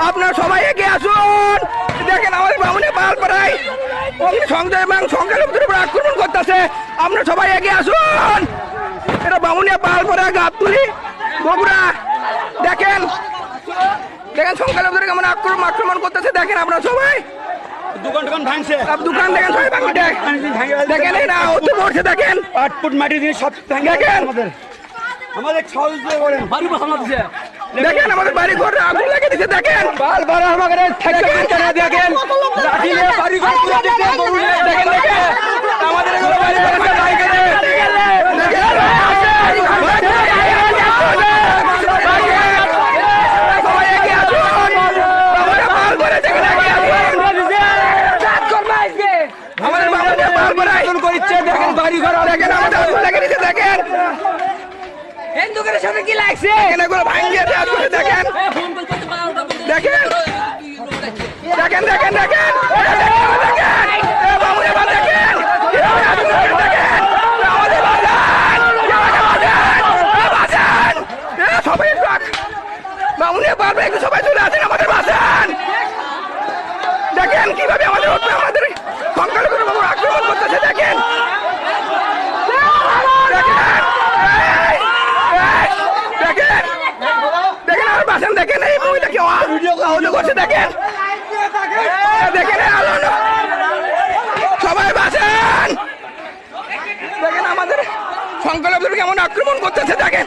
আপনারা সবাই এগিয়ে আসুন। দেখেন আমাদের বামুনিয়া পালপাড়ায় সংখ্যালঘুদের উপর আক্রমণ করতেছে। আপনারা সবাই এগিয়ে আসুন। এটা বামুনিয়া পালপাড়া গাবতলী বগুড়া। দেখেন দেখেন সংখ্যালঘুদের কেমন আক্রমণ করতেছে। দেখেন আপনারা সবাই দোকান ভাঙছে, দোকান দেখেন সবাই ভাঙে দেখেন এই না অতি পড়ছে। দেখেন 8 ফুট মাটি দিয়ে সব ভাঙে দেখেন আমাদের সহযোগিতা করেন। বাড়ি বসানো দিছে, দেখেন আমাদের বাড়ি ঘর আগুন লাগিয়ে দিচ্ছে। দেখেন বারবার আমাদের দেখেন লাঠি নিয়ে বাড়ি ঘর পুরো দিতে দেখেন দেখেন আমাদের এগুলো বাড়ি ঘর লাগিয়ে সবাই এগিয়ে আসুন। আমাদের পাল করে দেখেন এগিয়ে আসুন। আমাদের বামুনিয়া পালপাড়ায় আয়োজন করছে। দেখেন বাড়ি ঘর দেখেন আমাদের আগুন লাগিয়ে দিচ্ছে। দেখেন হিন্দুদের সাথে কি লাগছে? দেখেন এগুলো ভাঙিয়ে দেওয়া করে দেখেন দেখেন দেখেন দেখেন দেখেন দেখেন বামুনিয়া পাল দেখেন দেখেন আমাদের বাজান সবাই বামুনিয়া পাল একটু সবাই চলে আসেন আমাদের বাজান। দেখেন কিভাবে আমাদের আমাদের সংখ্যালঘুদের উপর আক্রমণ করতেছে। দেখেন দেখেন দেখেন আমার বাসান দেখেন এই মহিলাকে আহত করছে। দেখেন দেখেন সবাই বাসান দেখেন আমাদের সংখ্যালঘুদের কেমন আক্রমণ করতেছে। দেখেন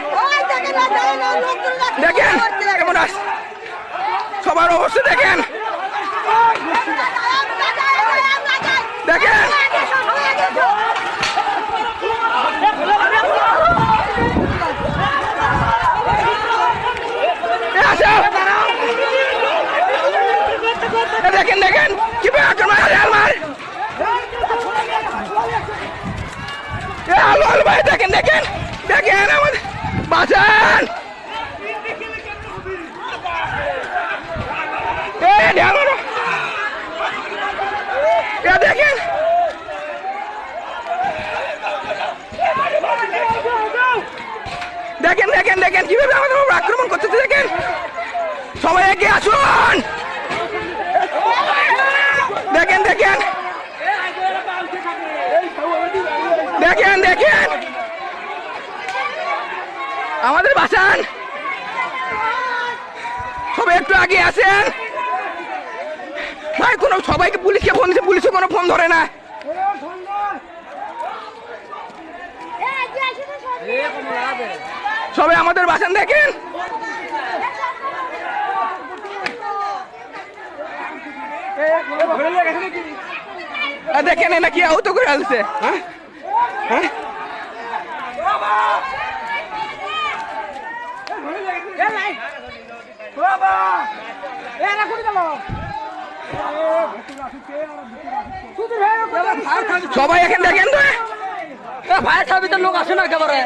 দেখেন কেমন সবার অবস্থা দেখেন দেখেন দেখেন দেখেন কিভাবে আক্রমণ আলো ভাই দেখেন দেখেন দেখেন আমাদের বাঁচান দেখেন দেখেন দেখেন দেখেন কিভাবে আমাদের উপর আক্রমণ করতেছে। দেখেন সবাই এগিয়ে আসুন। দেখেন দেখেন দেখেন দেখেন আমাদের বাসান সবাই একটু আগে আসেন ভাই। কোনো সবাইকে পুলিশকে ফোন দিচ্ছে, পুলিশে কোনো ফোন ধরে না। সবাই আমাদের বাসান দেখেন দেখেন না কি আহত করে আসছে। হ্যাঁ হ্যাঁ সবাই এখন দেখেন তো ভাইয়ের সাথে লোক আসে না একেবারে।